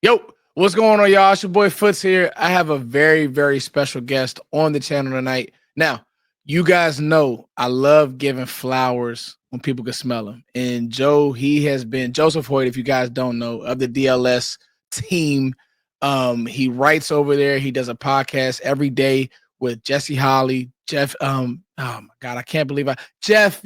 Yo, what's going on, y'all? It's your boy Foots here. I have a very, very special guest on the channel tonight. Now, you guys know I love giving flowers when people can smell them. And Joe, he has been Joseph Hoyt, if you guys don't know, of the DLS team. He writes over there. He does a podcast every day with Jesse Holly, Jeff. Oh my God, I can't believe Jeff.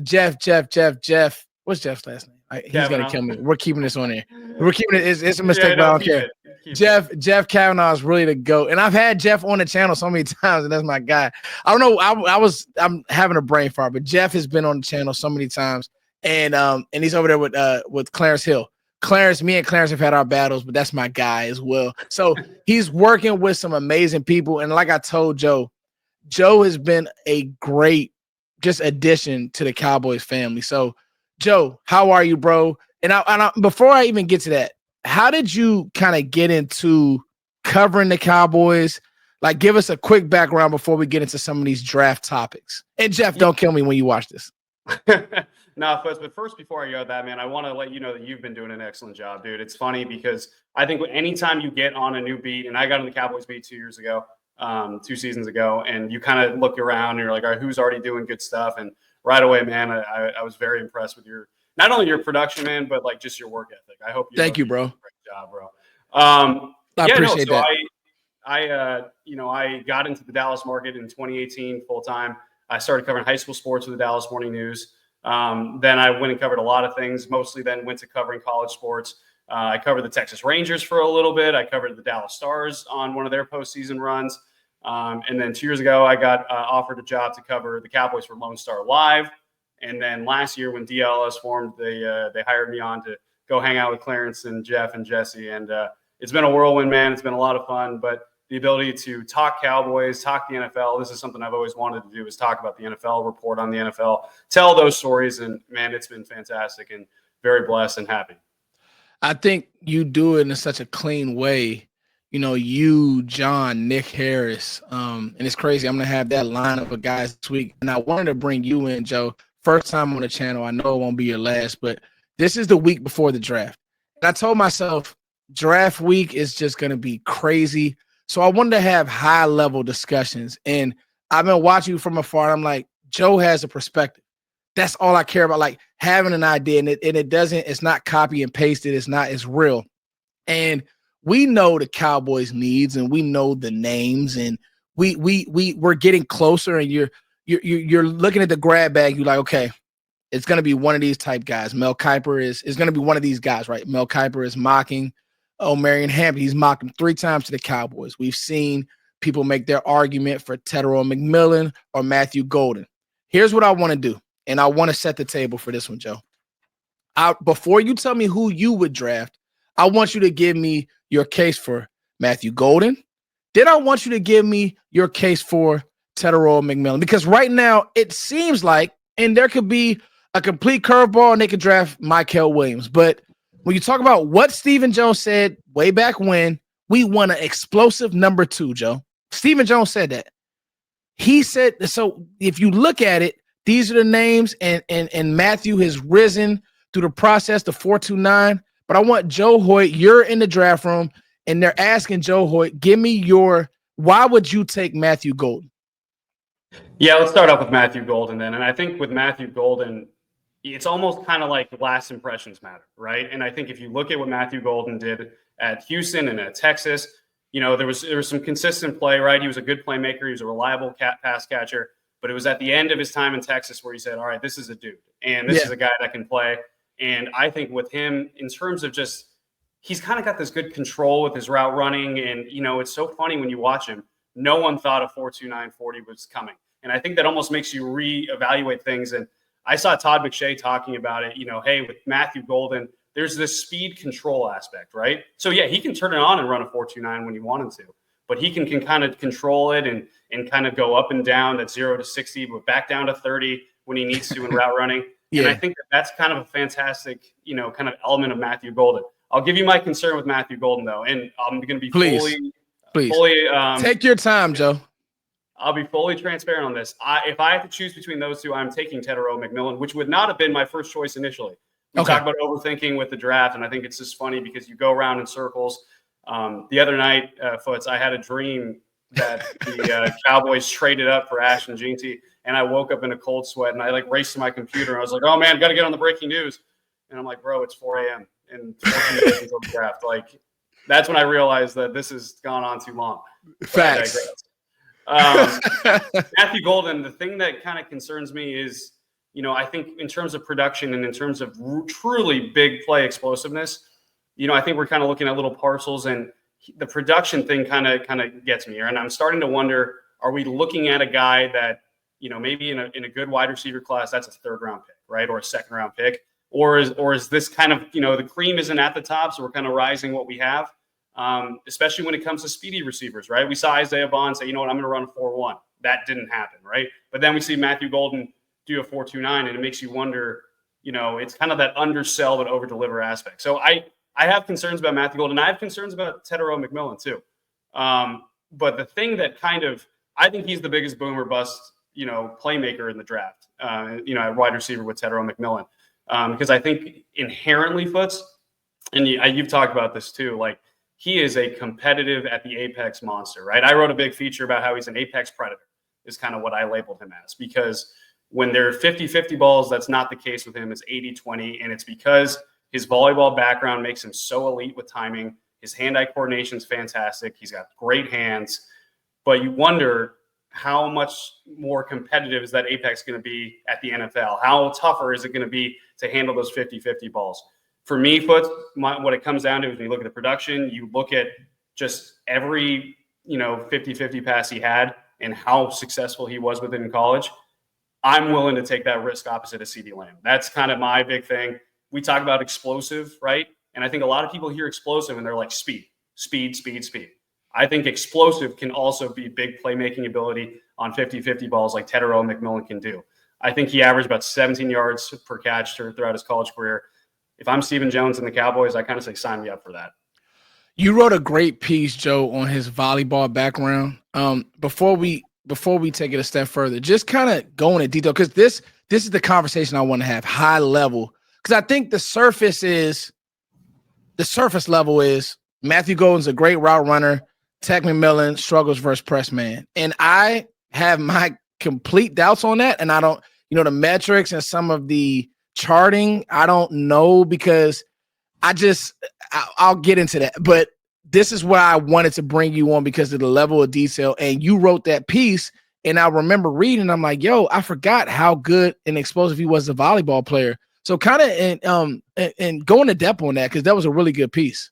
What's Jeff's last name? He's gonna kill me. We're keeping this on there. We're keeping it. It's a mistake, but I don't care. Jeff Kavanaugh is really the GOAT. And I've had Jeff on the channel so many times, and that's my guy. I don't know. I'm having a brain fart, but Jeff has been on the channel so many times. And he's over there with Clarence Hill. Me and Clarence have had our battles, but that's my guy as well. So he's working with some amazing people. And like I told Joe has been a great just addition to the Cowboys family. So Joe, how are you, bro? And before I even get to that, how did you kind of get into covering the Cowboys? Like, give us a quick background before we get into some of these draft topics. And Jeff, don't kill me when you watch this. No, but first, before I go that, man, I want to let you know that you've been doing an excellent job, dude. It's funny because I think anytime you get on a new beat, and I got on the Cowboys beat 2 seasons ago, and you kind of look around and you're like, all right, who's already doing good stuff? And right away, man, I was very impressed with not only your production, man, but like just your work ethic. I hope you. Thank you, bro. Great job, bro. I appreciate that. I got into the Dallas market in 2018 full time. I started covering high school sports with the Dallas Morning News. Then I went and covered a lot of things. Mostly then went to covering college sports. I covered the Texas Rangers for a little bit. I covered the Dallas Stars on one of their postseason runs. And then 2 years ago, I got offered a job to cover the Cowboys for Lone Star Live. And then last year when DLLS formed, they hired me on to go hang out with Clarence and Jeff and Jesse. And it's been a whirlwind, man. It's been a lot of fun. But the ability to talk Cowboys, talk the NFL, this is something I've always wanted to do, is talk about the NFL, report on the NFL, tell those stories. And, man, it's been fantastic and very blessed and happy. I think you do it in such a clean way. You know, you, John, Nick Harris, and it's crazy. I'm going to have that lineup of guys this week. And I wanted to bring you in, Joe. First time on the channel. I know it won't be your last, but this is the week before the draft. And I told myself draft week is just going to be crazy. So I wanted to have high-level discussions. And I've been watching you from afar. I'm like, Joe has a perspective. That's all I care about, like having an idea. And it's not copy and pasted. It's real. And we know the Cowboys needs, and we know the names, and we're getting closer, and you're looking at the grab bag. You're like, okay, it's going to be one of these type guys. Mel Kiper is going to be one of these guys, right? Mel Kiper is mocking Marion Hampton. He's mocked him 3 times to the Cowboys. We've seen people make their argument for Tet Mcmillan or Matthew Golden. Here's what I want to do, and I want to set the table for this one, Joe. Before you tell me who you would draft, I want you to give me your case for Matthew Golden. Then I want you to give me your case for Tet Mcmillan, because right now it seems like, and there could be a complete curveball and they could draft Michael Williams. But when you talk about what Stephen Jones said way back when, we want an explosive number 2, Joe. Stephen Jones said that. He said, so if you look at it, these are the names, and Matthew has risen through the process to 429. But I want Joe Hoyt, you're in the draft room, and they're asking Joe Hoyt, give me why would you take Matthew Golden? Yeah, let's start off with Matthew Golden then. And I think with Matthew Golden, it's almost kind of like last impressions matter, right? And I think if you look at what Matthew Golden did at Houston and at Texas, you know, there was some consistent play, right? He was a good playmaker. He was a reliable pass catcher. But it was at the end of his time in Texas where he said, all right, this is a dude. And this is a guy that can play. And I think with him, in terms of just, he's kind of got this good control with his route running. And, you know, it's so funny when you watch him. No one thought a 4.29 40 was coming. And I think that almost makes you reevaluate things. And I saw Todd McShay talking about it, you know, hey, with Matthew Golden, there's this speed control aspect, right? So, yeah, he can turn it on and run a 4.29 when he wanted to. But he can kind of control it and kind of go up and down that 0 to 60, but back down to 30 when he needs to in route running. Yeah. And I think that's kind of a fantastic, you know, kind of element of Matthew Golden. I'll give you my concern with Matthew Golden, though, and I'm going to be fully take your time, Joe. I'll be fully transparent on this. If I have to choose between those two, I'm taking Tet Mcmillan, which would not have been my first choice initially. We talk about overthinking with the draft, and I think it's just funny because you go around in circles. The other night, Foots, I had a dream that the Cowboys traded up for Ashton Jeanty, and I woke up in a cold sweat, and I like raced to my computer, and I was like, "Oh man, got to get on the breaking news," and I'm like, "Bro, it's 4 a.m. and 14 days until the draft." Like, that's when I realized that this has gone on too long. Facts. Matthew Golden, the thing that kind of concerns me is, I think in terms of production and in terms of truly big play explosiveness, I think we're kind of looking at little parcels, and the production thing kind of gets me here. And I'm starting to wonder, are we looking at a guy that, maybe in a good wide receiver class, that's a 3rd round pick, right? Or a 2nd round pick, or is this kind of, the cream isn't at the top, so we're kind of rising what we have. Especially when it comes to speedy receivers, right? We saw Isaiah Vaughn say, I'm going to run a 4.1. That didn't happen, right? But then we see Matthew Golden do a 4.29, and it makes you wonder, it's kind of that undersell but over-deliver aspect. So I have concerns about Matthew Golden. I have concerns about Tet Mcmillan too. But the thing that I think he's the biggest boom or bust, playmaker in the draft, at wide receiver with Tet Mcmillan. Because I think inherently, Foots, and you've talked about this too, like, he is a competitive at the apex monster, right? I wrote a big feature about how he's an apex predator is kind of what I labeled him as, because when they're 50-50 balls, that's not the case with him. It's 80-20, and it's because his volleyball background makes him so elite with timing. His hand-eye coordination is fantastic. He's got great hands, but you wonder how much more competitive is that apex going to be at the NFL? How tougher is it going to be to handle those 50-50 balls? For me, Foots, what it comes down to is when you look at the production, you look at just every, 50-50 pass he had and how successful he was with it in college. I'm willing to take that risk opposite of CeeDee Lamb. That's kind of my big thing. We talk about explosive, right? And I think a lot of people hear explosive and they're like speed. I think explosive can also be big playmaking ability on 50-50 balls like Tet Mcmillan can do. I think he averaged about 17 yards per catch throughout his college career. If I'm Stephen Jones and the Cowboys, I kind of say sign me up for that. You wrote a great piece, Joe, on his volleyball background. Before we take it a step further, just kind of go into detail, because this is the conversation I want to have, high level. Because I think the surface level is Matthew Golden's a great route runner. Tet Mcmillan struggles versus press man. And I have my complete doubts on that. And I don't, the metrics and some of the charting, I don't know, because I'll get into that. But this is why I wanted to bring you on, because of the level of detail. And you wrote that piece, and I remember reading, I'm like, yo, I forgot how good and explosive he was as a volleyball player. So kind of and go into depth on that, because that was a really good piece.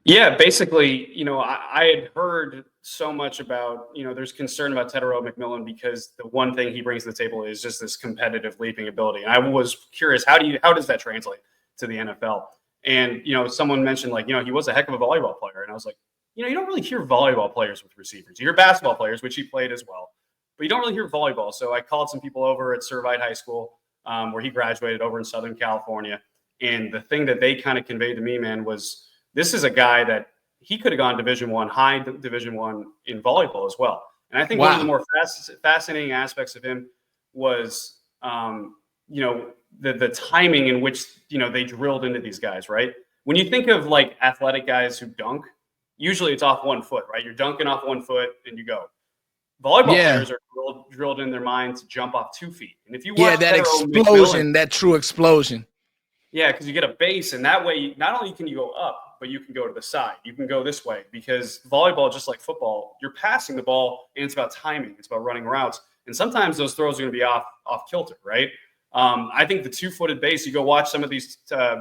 Yeah, basically, I had heard so much about, there's concern about Tet Mcmillan because the one thing he brings to the table is just this competitive leaping ability. And I was curious, how does that translate to the NFL? And, someone mentioned, like, he was a heck of a volleyball player. And I was like, you don't really hear volleyball players with receivers. You hear basketball players, which he played as well, but you don't really hear volleyball. So I called some people over at Servite High School, where he graduated over in Southern California. And the thing that they kind of conveyed to me, man, was this is a guy that he could have gone Division I, high Division I in volleyball as well. And I think one of the more fascinating aspects of him was, the timing in which, they drilled into these guys, right? When you think of like athletic guys who dunk, usually it's off one foot, right? You're dunking off one foot and you go. Volleyball players are drilled in their mind to jump off 2 feet. And if you watch that explosion, that true explosion. Yeah, because you get a base, and that way, not only can you go up, but you can go to the side. You can go this way, because volleyball, just like football, you're passing the ball, and it's about timing. It's about running routes. And sometimes those throws are going to be off kilter, right? I think the 2-footed base, you go watch some of these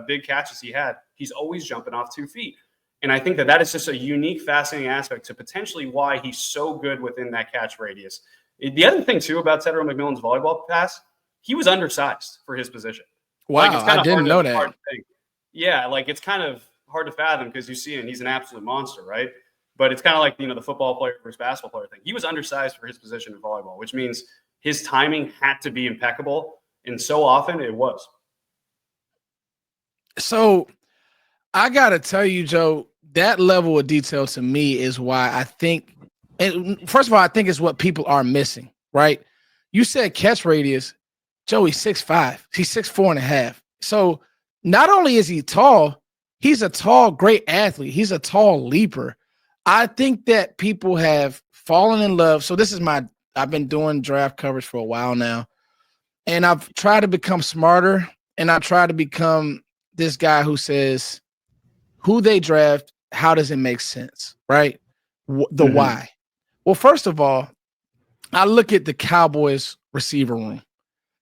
big catches he had, he's always jumping off 2 feet. And I think that is just a unique, fascinating aspect to potentially why he's so good within that catch radius. The other thing, too, about Tet Mcmillan's volleyball pass, he was undersized for his position. Wow, like, I didn't know that. Yeah, like it's kind of hard to fathom, because you see him, he's an absolute monster, right? But it's kind of like, the football player versus basketball player thing. He was undersized for his position in volleyball, which means his timing had to be impeccable. And so often it was. So I got to tell you, Joe, that level of detail to me is why I think, and first of all, I think it's what people are missing, right? You said catch radius. Joe, he's 6'5". He's 6'4.5". So not only is he tall, He's a tall, great athlete. He's a tall leaper. I think that people have fallen in love. So I've been doing draft coverage for a while now, and I've tried to become smarter, and I try to become this guy who says who they draft, how does it make sense, right? The why. Well, first of all, I look at the Cowboys receiver room.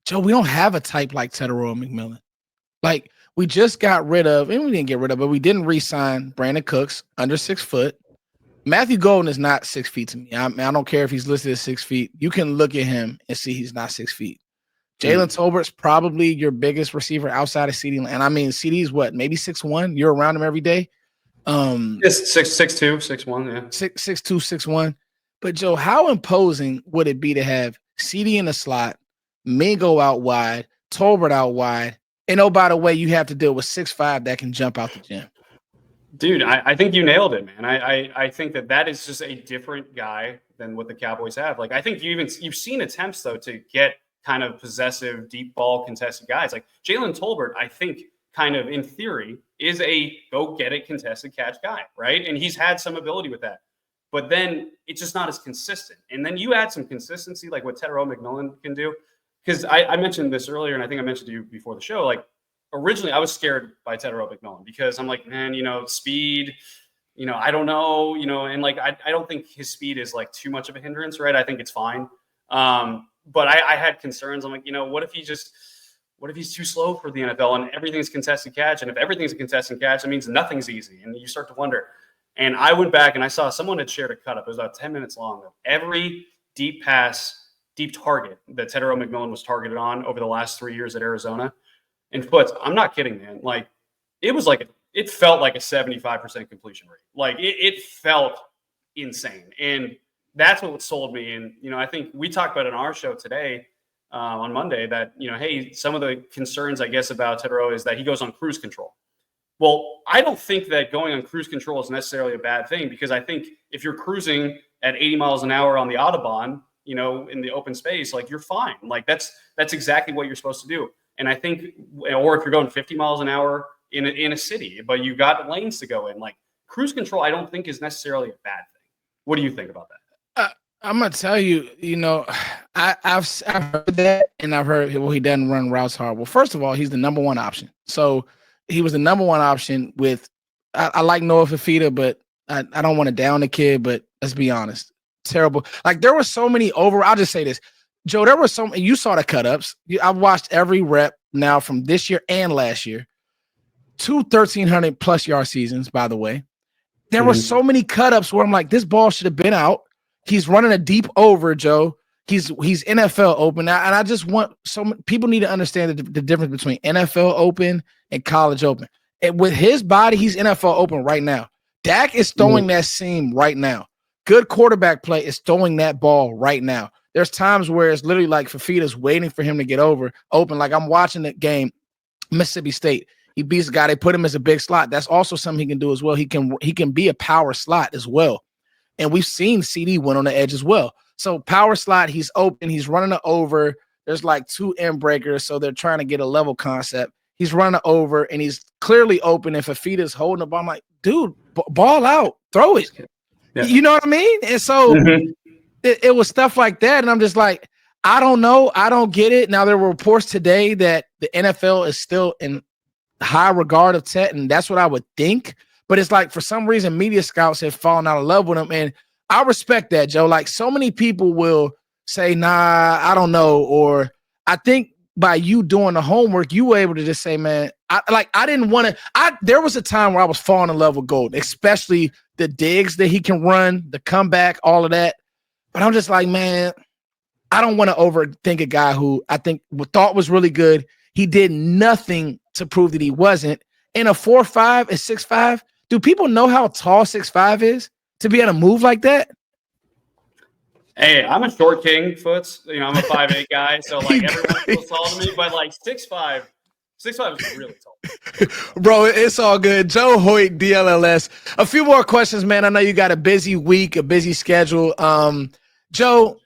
Joe, we don't have a type like Tet McMillan. Like, we just got rid of, and we didn't get rid of, but we didn't re-sign Brandon Cooks, under 6 foot. Matthew Golden is not 6 feet to me. I don't care if he's listed as 6 feet. You can look at him and see he's not 6 feet. Jalen Tolbert's probably your biggest receiver outside of CD. And I mean, CD's what, maybe 6'1"? You're around him every day. It's 6'2", 6'1", yeah. 6'2", 6'1". But Joe, how imposing would it be to have CD in the slot, Mingo out wide, Tolbert out wide, and oh, by the way, you have to deal with 6'5" that can jump out the gym. Dude, I think you nailed it, man. I think that is just a different guy than what the Cowboys have. Like, I think you've seen attempts though to get kind of possessive, deep ball contested guys. Like Jalen Tolbert, I think kind of in theory is a go get it contested catch guy, right? And he's had some ability with that, but then it's just not as consistent. And then you add some consistency, like what Tet McMillan can do. Because I mentioned this earlier, and I think I mentioned to you before the show, like, originally I was scared by Tet McMillan because I'm like, man, speed, I don't know, and like, I don't think his speed is like too much of a hindrance, right? I think it's fine. But I had concerns. I'm like, what if he's too slow for the NFL and everything's contested catch? And if everything's a contested catch, it means nothing's easy. And you start to wonder. And I went back and I saw someone had shared a cut up. It was about 10 minutes long of every deep target that Tet McMillan was targeted on over the last 3 years at Arizona. And Foots, I'm not kidding, man. Like, it felt like a 75% completion rate. Like, it felt insane. And that's what sold me. And, I think we talked about it on our show today on Monday that, hey, some of the concerns, I guess, about Tet is that he goes on cruise control. Well, I don't think that going on cruise control is necessarily a bad thing, because I think if you're cruising at 80 miles an hour on the Autobahn, in the open space, like, you're fine. Like, that's exactly what you're supposed to do. And I think, or if you're going 50 miles an hour in a city, but you got lanes to go in, like, cruise control, I don't think is necessarily a bad thing. What do you think about that? I'm gonna tell you, I've heard that, and I've heard, well, he doesn't run routes hard. Well, first of all, he's the number one option. So he was the number one option with. I like Noah Fafita, but I don't want to down the kid. But let's be honest, terrible. Like, there were so many I'll just say this, Joe. There were you saw the cut ups. I've watched every rep now from this year and last year. 2 1,300+ yard seasons, by the way. There were so many cut ups where I'm like, this ball should have been out. He's running a deep over, Joe. He's NFL open now, and I just want people need to understand the difference between NFL open and college open. And with his body, he's NFL open right now. Dak is throwing that seam right now. Good quarterback play is throwing that ball right now. There's times where it's literally like Fafita's waiting for him to get open. Like, I'm watching the game, Mississippi State. He beats a guy. They put him as a big slot. That's also something he can do as well. He can be a power slot as well. And we've seen CD win on the edge as well. So power slot, he's open. He's running it over. There's like 2 end breakers, so they're trying to get a level concept. He's running it over, and he's clearly open. If Fafita's holding the ball, I'm like, dude, ball out. Throw it. Yeah. You know what I mean? And so it was stuff like that, and I'm just like, I don't know. I don't get it. Now, there were reports today that the NFL is still in high regard of Tet, and that's what I would think. But it's like, for some reason, media scouts have fallen out of love with him. And I respect that, Joe. Like, so many people will say, nah, I don't know. Or I think by you doing the homework, you were able to just say, man, I didn't want to. There was a time where I was falling in love with Golden, especially the digs that he can run, the comeback, all of that. But I'm just like, man, I don't want to overthink a guy who I think thought was really good. He did nothing to prove that he wasn't. In a 4.5 and 6'5", do people know how tall 6'5" is to be able to move like that? Hey, I'm a short king, Foots. I'm a 5'8" guy, so like everyone feels tall to me. But like 6'5" is really tall. Bro, it's all good. Joe Hoyt, DLLS. A few more questions, man. I know you got a busy week, a busy schedule. Joe,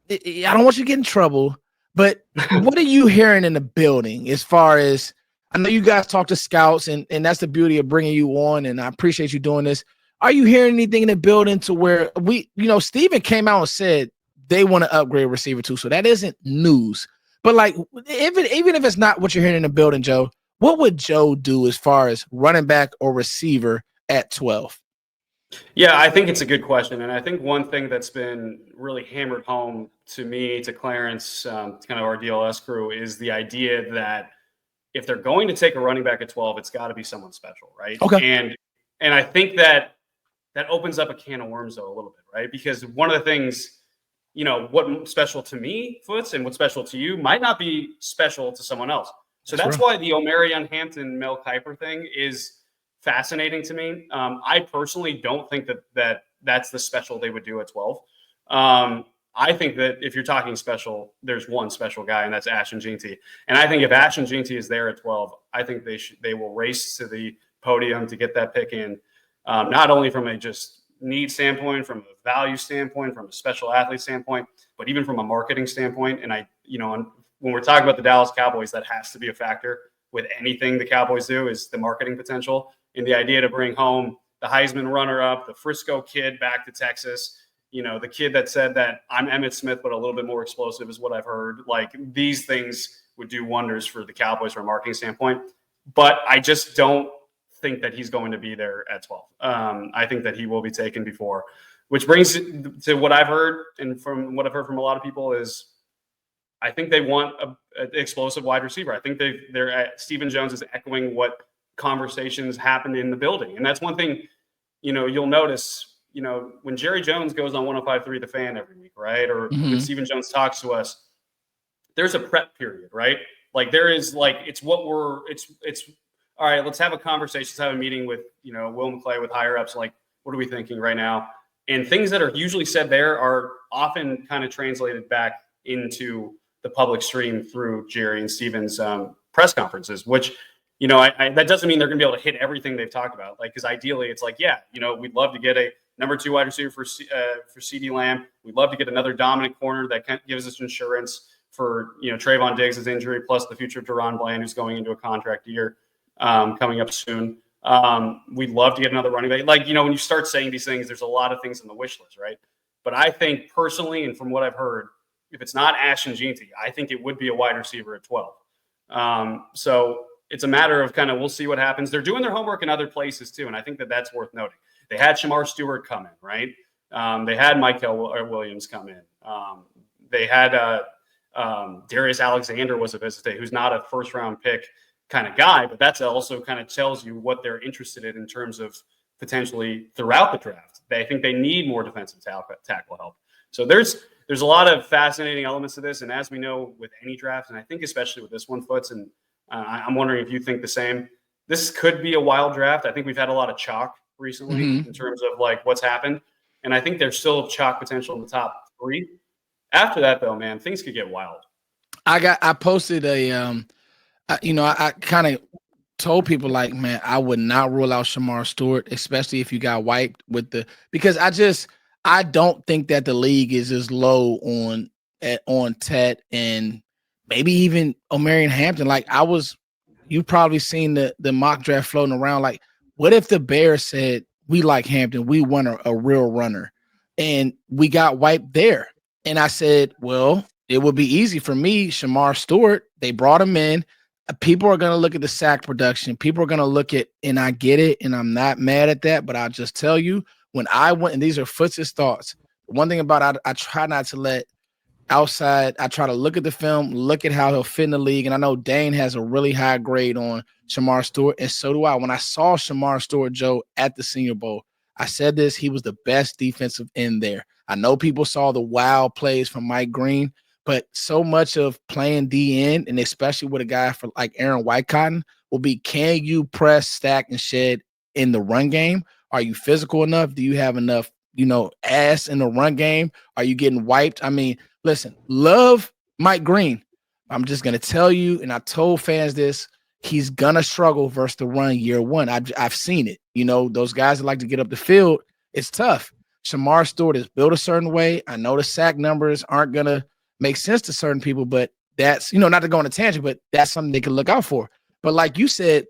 I don't want you to get in trouble, but what are you hearing in the building as far as I know you guys talk to scouts, and that's the beauty of bringing you on, and I appreciate you doing this. Are you hearing anything in the building to where Steven came out and said they want to upgrade receiver too, so that isn't news. But like, even if it's not what you're hearing in the building, Joe, what would Joe do as far as running back or receiver at 12? Yeah, I think it's a good question. And I think one thing that's been really hammered home to me, to Clarence, kind of our DLS crew, is the idea that if they're going to take a running back at 12, it's got to be someone special, right? Okay. And I think that opens up a can of worms, though, a little bit, right? Because one of the things, what's special to me, Foots, and what's special to you might not be special to someone else. So that's why the Omarion Hampton, Mel Kiper thing is fascinating to me. I personally don't think that's the special they would do at 12. I think that if you're talking special, there's one special guy, and that's Ashton Jeanty. And I think if Ashton Jeanty is there at 12, I think they will race to the podium to get that pick in, not only from a just need standpoint, from a value standpoint, from a special athlete standpoint, but even from a marketing standpoint. And when we're talking about the Dallas Cowboys, that has to be a factor with anything the Cowboys do, is the marketing potential and the idea to bring home the Heisman runner-up, the Frisco kid back to Texas. The kid that said that I'm Emmitt Smith, but a little bit more explosive is what I've heard. Like, these things would do wonders for the Cowboys from a marketing standpoint. But I just don't think that he's going to be there at 12. I think that he will be taken before, which brings it to what I've heard, and from what I've heard from a lot of people, is I think they want an explosive wide receiver. I think Stephen Jones is echoing what conversations happened in the building. And that's one thing, you'll notice, when Jerry Jones goes on 105.3 The Fan every week, right? Or when Stephen Jones talks to us, there's a prep period, right? Like, there is, like, it's all right, let's have a conversation, let's have a meeting with, Will McClay, with higher ups. Like, what are we thinking right now? And things that are usually said there are often kind of translated back into the public stream through Jerry and Stephen's press conferences, which, that doesn't mean they're going to be able to hit everything they've talked about. Like, because ideally it's like, yeah, we'd love to get a number 2 wide receiver for CeeDee Lamb. We'd love to get another dominant corner that gives us insurance for, Trayvon Diggs' injury, plus the future of Deron Bland, who's going into a contract year coming up soon. We'd love to get another running back. Like, when you start saying these things, there's a lot of things on the wish list, right? But I think personally, and from what I've heard, if it's not Ashton Jeanty, I think it would be a wide receiver at 12. So it's a matter of we'll see what happens. They're doing their homework in other places too, and I think that that's worth noting. They had Shamar Stewart come in, right? They had Michael Williams come in. They had Darius Alexander was a visit, who's not a first-round pick kind of guy, but that's also kind of tells you what they're interested in terms of potentially throughout the draft. They think they need more defensive tackle help. So there's a lot of fascinating elements to this, and as we know with any draft, and I think especially with this one, Foots, and I'm wondering if you think the same, this could be a wild draft. I think we've had a lot of chalk recently in terms of like what's happened, and I think there's still chalk potential in the top 3. After that, though, man, things could get wild. I posted I kind of told people, like, man, I would not rule out Shamar Stewart, especially if you got wiped because I don't think that the league is as low on Tet and maybe even Omarion Hampton. Like, you've probably seen the mock draft floating around. Like, what if the Bears said, we like Hampton, we want a real runner, and we got wiped there? And I said, well, it would be easy for me, Shamar Stewart. They brought him in. People are going to look at the sack production. People are going to look at, and I get it, and I'm not mad at that, but I'll just tell you, when I went, and these are Foots' thoughts, one thing about I try not to let outside, I try to look at the film, look at how he'll fit in the league, and I know Dane has a really high grade on Shamar Stewart, and so do I. When I saw Shamar Stewart, Joe, at the Senior Bowl, I said this, he was the best defensive end there. I know people saw the wild plays from Mike Green, but so much of playing DN, and especially with a guy for like Aaron Whitecotton, will be, can you press, stack, and shed in the run game? Are you physical enough? Do you have enough, ass in the run game? Are you getting wiped? I mean, listen, love Mike Green. I'm just going to tell you, and I told fans this, he's going to struggle versus the run year one. I've seen it. Those guys that like to get up the field, it's tough. Shamar Stewart is built a certain way. I know the sack numbers aren't going to make sense to certain people, but that's, not to go on a tangent, but that's something they can look out for. But like you said,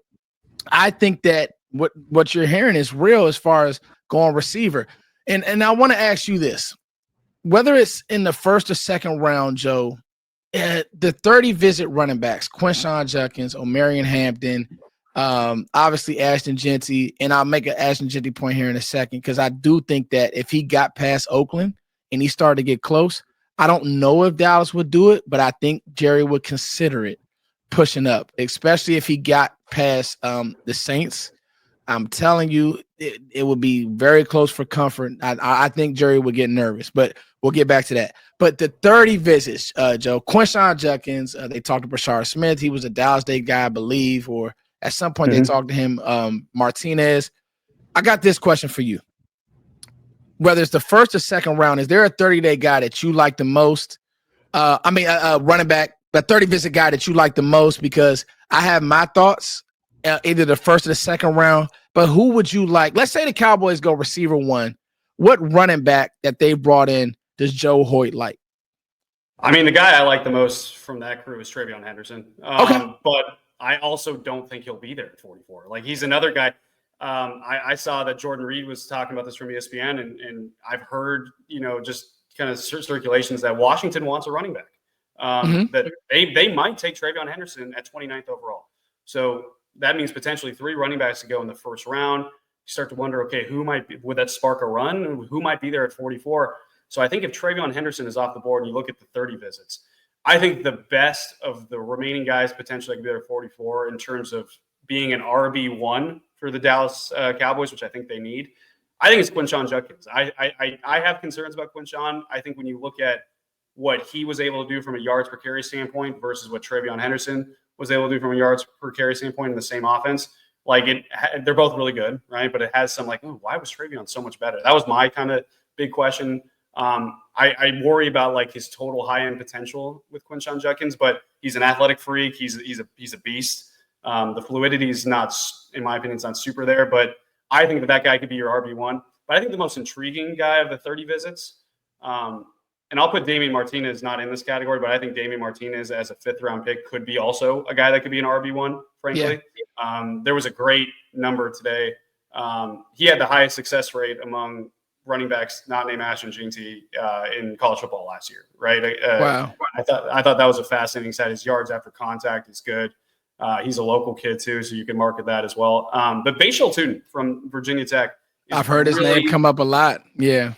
I think that what you're hearing is real as far as going receiver. And I want to ask you this, whether it's in the first or second round, Joe, the 30 visit running backs, Quinshon Judkins, Omarion Hampton, obviously Ashton Genty, and I'll make an Ashton Genty point here in a second, because I do think that if he got past Oakland and he started to get close, I don't know if Dallas would do it, but I think Jerry would consider it pushing up, especially if he got past the Saints. I'm telling you, it would be very close for comfort. I think Jerry would get nervous, but we'll get back to that. But the 30 visits, Joe, Quinshon Judkins, they talked to Brashard Smith. He was a Dallas State guy, I believe, or at some point they talked to him. Martinez. I got this question for you. Whether it's the first or second round, is there a 30-day guy that you like the most? Running back, the 30 visit guy that you like the most, because I have my thoughts, either the first or the second round. But who would you like? Let's say the Cowboys go receiver one. What running back that they brought in does Joe Hoyt like? I mean, the guy I like the most from that crew is TreVeyon Henderson. Okay. But I also don't think he'll be there at 44. Like, he's another guy. I saw that Jordan Reed was talking about this from ESPN, and I've heard, just kind of circulations that Washington wants a running back. That they might take TreVeyon Henderson at 29th overall. So that means potentially 3 running backs to go in the first round. You start to wonder, okay, would that spark a run? Who might be there at 44? So I think if TreVeyon Henderson is off the board and you look at the 30 visits, I think the best of the remaining guys potentially could be there at 44 in terms of being an RB1 for the Dallas Cowboys, which I think they need. I think it's Quinshon Judkins. I have concerns about Quinshon. I think when you look at what he was able to do from a yards per carry standpoint versus what TreVeyon Henderson was able to do from a yards per carry standpoint in the same offense, they're both really good, right? But it has some why was TreVeyon so much better? That was my kind of big question. I worry about his total high end potential with Quinshon Judkins, but he's an athletic freak. He's a beast. The fluidity is not, in my opinion, it's not super there, but I think that guy could be your RB1. But I think the most intriguing guy of the 30 visits, and I'll put Damian Martinez not in this category, but I think Damian Martinez as a 5th round pick could be also a guy that could be an RB1, frankly. Yeah. There was a great number today. He had the highest success rate among running backs not named Ashton Genty in college football last year, right? Wow. I thought that was a fascinating stat. His yards after contact is good. He's a local kid too, so you can market that as well. But Bashal Tootin from Virginia Tech. I've heard his name come up a lot. Yeah.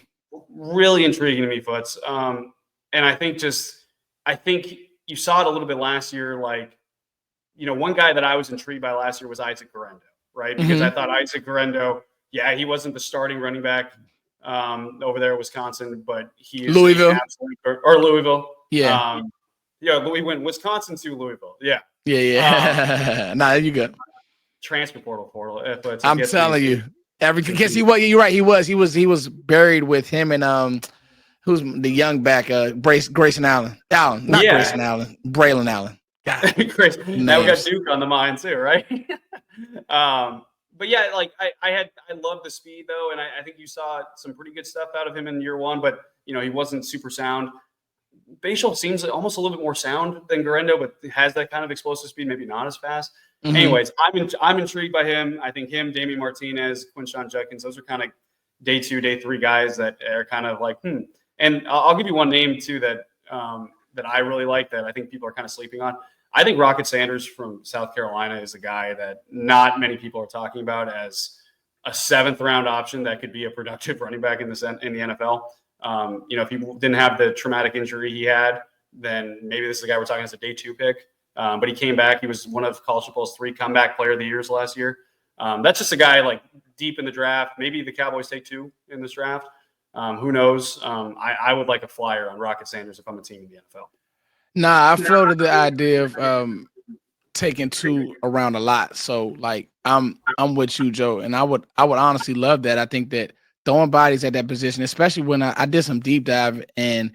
Really intriguing to me, Foots. And I think you saw it a little bit last year. One guy that I was intrigued by last year was Isaac Guerendo, right? Because I thought Isaac Guerendo, he wasn't the starting running back over there at Wisconsin, but he is Louisville. Or Louisville. Yeah. We went Wisconsin to Louisville. Yeah. Yeah. Nah, you good. Transfer portal. I'm telling you. Everything, because you're right. He was buried with him and who's the young back, Grayson Allen. Grayson Allen, Braylon Allen. Now we got Duke on the mind too, right? But yeah, I love the speed though, and I think you saw some pretty good stuff out of him in year one, but he wasn't super sound. Bashal seems almost a little bit more sound than Guerendo, but has that kind of explosive speed, maybe not as fast. Anyways, I'm intrigued by him. I think him, Damian Martinez, Quinshon Judkins, those are kind of day 2, day 3 guys that are kind of And I'll give you one name too that I really like that I think people are kind of sleeping on. I think Rocket Sanders from South Carolina is a guy that not many people are talking about as a 7th round option that could be a productive running back in the NFL. If he didn't have the traumatic injury he had, then maybe this is the guy we're talking as a day 2 pick. But he came back. He was one of college football's 3 comeback player of the years last year. That's just a guy deep in the draft. Maybe the Cowboys take 2 in this draft. Who knows? I would like a flyer on Rocket Sanders if I'm a team in the NFL. Nah, I floated the idea of taking 2 around a lot. So I'm with you, Joe, and I would honestly love that. I think that throwing bodies at that position, especially when I did some deep dive and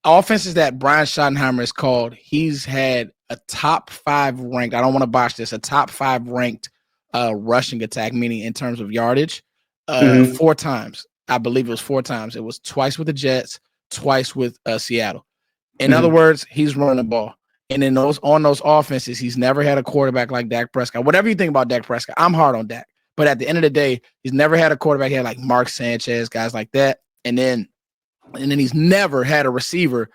offenses that Brian Schottenheimer has called, he's had a top 5 ranked, I don't want to botch this, a top 5 ranked rushing attack, meaning in terms of yardage, 4 times. I believe it was 4 times. It was twice with the Jets, twice with Seattle. In other words, he's running the ball. And in on those offenses, he's never had a quarterback like Dak Prescott. Whatever you think about Dak Prescott, I'm hard on Dak. But at the end of the day, he's never had a quarterback here like Mark Sanchez, guys like that. And then he's never had a receiver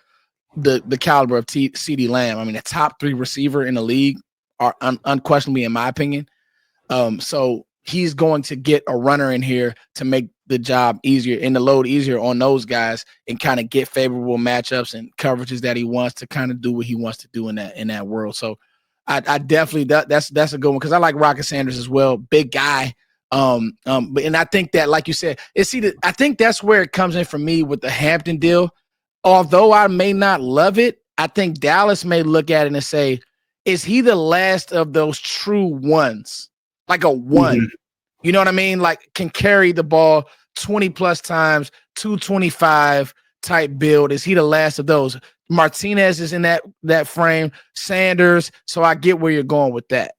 the caliber of CeeDee Lamb. I mean, the top 3 receiver in the league are unquestionably, in my opinion. So he's going to get a runner in here to make the job easier and the load easier on those guys and kind of get favorable matchups and coverages that he wants to kind of do what he wants to do in that world. So I definitely that's a good one because I like Rocket Sanders as well, big guy. But I think that, like you said, I think that's where it comes in for me with the Hampton deal. Although I may not love it, I think Dallas may look at it and say, is he the last of those true ones? Like a one. Mm-hmm. You know what I mean? Like can carry the ball 20 plus times, 225 type build. Is he the last of those? Martinez is in that frame, Sanders. So I get where you're going with that.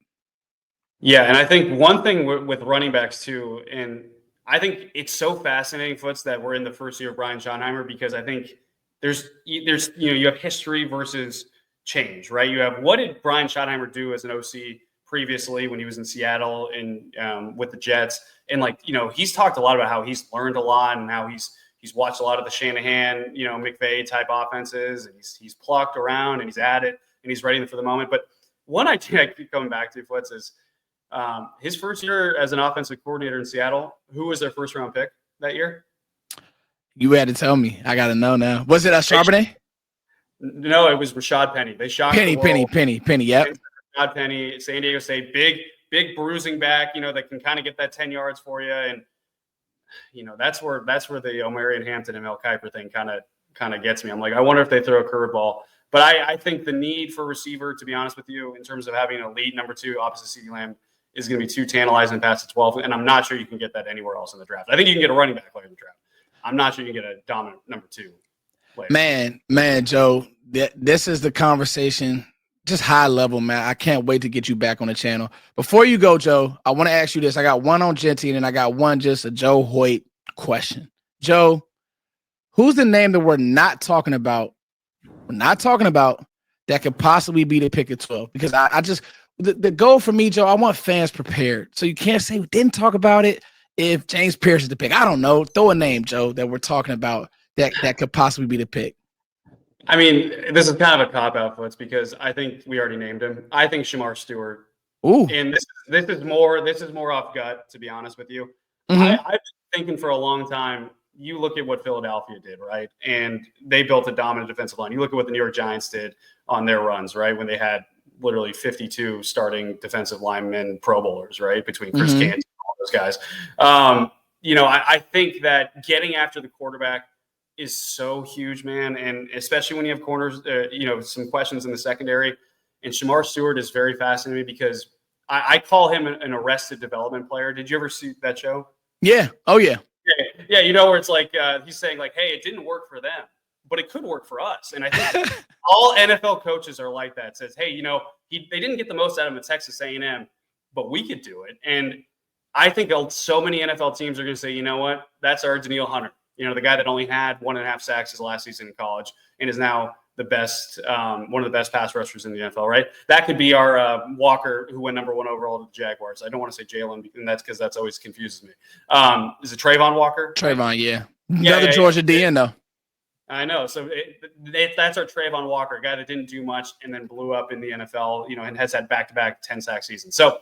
Yeah, and I think one thing with running backs too, and I think it's so fascinating, Foots, that we're in the first year of Brian Schottenheimer because I think there's you have history versus change, right? You have what did Brian Schottenheimer do as an OC previously when he was in Seattle and with the Jets, and he's talked a lot about how he's learned a lot and how he's watched a lot of the Shanahan, McVay type offenses, and he's plucked around and he's at it and he's ready for the moment. But one I keep coming back to, Foots, is his first year as an offensive coordinator in Seattle. Who was their first round pick that year? You had to tell me. I got to know now. Was it a Charbonnet? No, it was Rashad Penny. They shocked Penny. Yep. Rashad Penny, San Diego State, big bruising back, that can kind of get that 10 yards for you. And, that's where the Omarion Hampton and Mel Kiper thing kind of gets me. I'm like, I wonder if they throw a curveball. But I think the need for receiver, to be honest with you, in terms of having an elite number 2 opposite CeeDee Lamb is going to be too tantalizing past the 12. And I'm not sure you can get that anywhere else in the draft. I think you can get a running back later in the draft. I'm not sure you can get a dominant number 2 player. Man, Joe, this is the conversation, just high level, man. I can't wait to get you back on the channel. Before you go, Joe, I want to ask you this. I got one on Genty, and I got one just a Joe Hoyt question. Joe, who's the name that we're not talking about that could possibly be the pick of 12? Because I just the goal for me, Joe, I want fans prepared. So you can't say we didn't talk about it if James Pierce is the pick. I don't know. Throw a name, Joe, that we're talking about that could possibly be the pick. I mean, this is kind of a cop-out, Foots, because I think we already named him. I think Shamar Stewart. Ooh. And this is more off gut, to be honest with you. Mm-hmm. I've been thinking for a long time. You look at what Philadelphia did, right? And they built a dominant defensive line. You look at what the New York Giants did on their runs, right? When they had literally 52 starting defensive linemen, Pro Bowlers, right? Between Chris Canty and all those guys. I think that getting after the quarterback is so huge, man. And especially when you have corners, some questions in the secondary. And Shamar Stewart is very fascinating because I call him an arrested development player. Did you ever see that show? Yeah. Oh, yeah. Yeah, where it's like he's saying like, hey, it didn't work for them, but it could work for us. And I think all NFL coaches are like that. It says, hey, they didn't get the most out of him at Texas A&M, but we could do it. And I think so many NFL teams are going to say, you know what, that's our Daniil Hunter. The guy that only had 1.5 sacks his last season in college and is now the best, one of the best pass rushers in the NFL, right? That could be our Walker, who went number 1 overall to the Jaguars. I don't want to say Jalen, and that's because that's always confuses me. Is it Trayvon Walker? Trayvon, yeah. Another Georgia DN, though. I know. So that's our Trayvon Walker, a guy that didn't do much and then blew up in the NFL, and has had back-to-back 10-sack seasons. So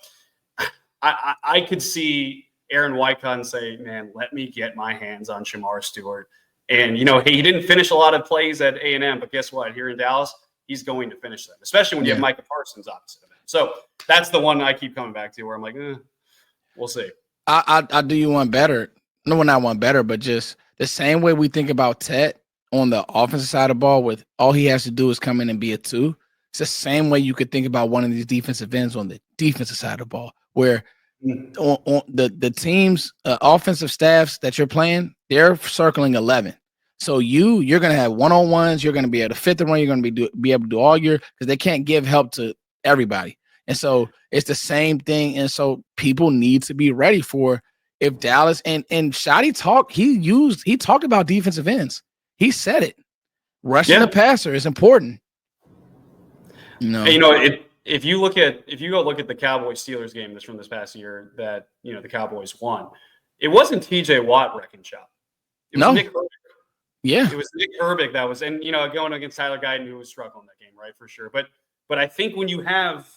I could see Aaron Wycott say, man, let me get my hands on Shamar Stewart. And, he didn't finish a lot of plays at A&M, but guess what? Here in Dallas, he's going to finish them, especially when you have Micah Parsons opposite of him. So that's the one I keep coming back to where I'm like, we'll see. I do you one better. No, not one better, but just the same way we think about Tet on the offensive side of the ball with all he has to do is come in and be a 2. It's the same way you could think about one of these defensive ends on the defensive side of the ball where on the team's offensive staffs that you're playing, they're circling 11. So you're going to have one-on-ones. You're going to be able to fit the run. You're going to be able to do all because they can't give help to everybody. And so it's the same thing. And so people need to be ready for if Dallas and Shotty he talked about defensive ends. He said it. Rushing the passer is important. And, you know, if you go look at the Cowboys Steelers game that's from this past year that, you know, the Cowboys won, it wasn't TJ Watt wrecking shop. It was Nick Herbig. Yeah. It was Nick Herbig that was, and, you know, going against Tyler Guyton, who was struggling that game, right, for sure. But I think when you have,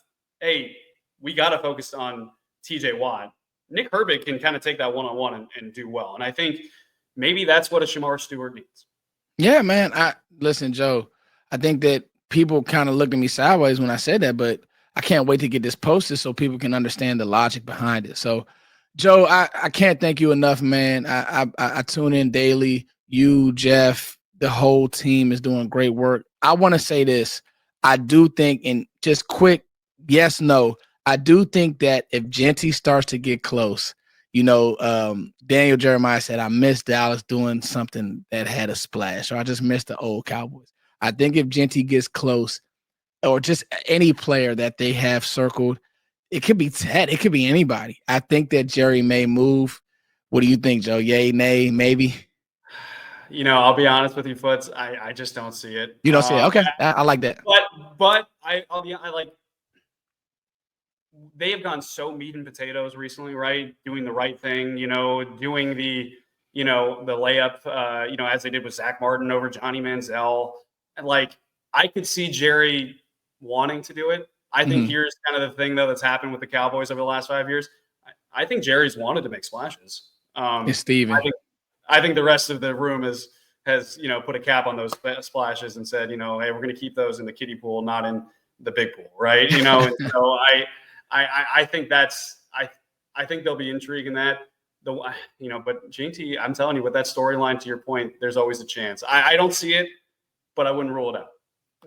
hey, we got to focus on TJ Watt, Nick Herbig can kind of take that one-on-one and do well. And I think maybe that's what a Shamar Stewart needs. Yeah, man. Listen, Joe, I think that people kind of looked at me sideways when I said that, but I can't wait to get this posted so people can understand the logic behind it. So, Joe, I can't thank you enough, man. I tune in daily. You, Jeff, the whole team is doing great work. I want to say this. I do think, and just quick, yes, no, I do think that if Genty starts to get close, you know, Daniel Jeremiah said, I miss Dallas doing something that had a splash, or I just miss the old Cowboys. I think if Genty gets close, or just any player that they have circled, it could be Tet, it could be anybody. I think that Jerry may move. What do you think, Joe? Yay, nay, maybe? You know, I'll be honest with you, Foots. I just don't see it. You don't see it? Okay, I like that. But I like. They have gone so meat and potatoes recently, right? Doing the right thing, you know, doing the, you know, the layup, you know, as they did with Zach Martin over Johnny Manziel. And like, I could see Jerry wanting to do it. I think here's kind of the thing, though, that's happened with the Cowboys over the last 5 years. I think Jerry's wanted to make splashes. It's Steven. I think the rest of the room has, you know, put a cap on those splashes and said, you know, hey, we're going to keep those in the kiddie pool, not in the big pool, right? You know, and so I think I think there'll be intrigue in that. You know, but Genty, I'm telling you, with that storyline, to your point, there's always a chance. I don't see it, but I wouldn't rule it out.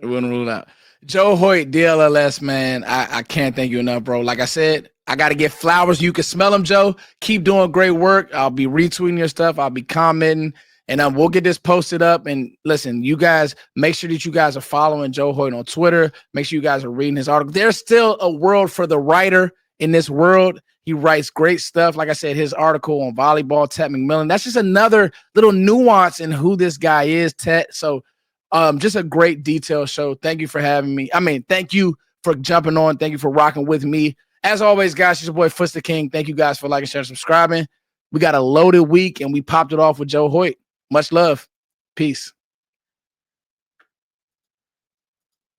I wouldn't rule it out. Joe Hoyt, DLLS, man, I can't thank you enough, bro. Like I said, I got to get flowers. You can smell them, Joe. Keep doing great work. I'll be retweeting your stuff. I'll be commenting, and we'll get this posted up. And listen, you guys, make sure that you guys are following Joe Hoyt on Twitter. Make sure you guys are reading his article. There's still a world for the writer in this world. He writes great stuff. Like I said, his article on volleyball, Tet Mcmillan, that's just another little nuance in who this guy is, Tet. So just a great detailed show. Thank you for having me. I mean, thank you for jumping on. Thank you for rocking with me. As always, guys, it's your boy Foots the King. Thank you guys for liking, sharing, subscribing. We got a loaded week, and we popped it off with Joe Hoyt. Much love. Peace.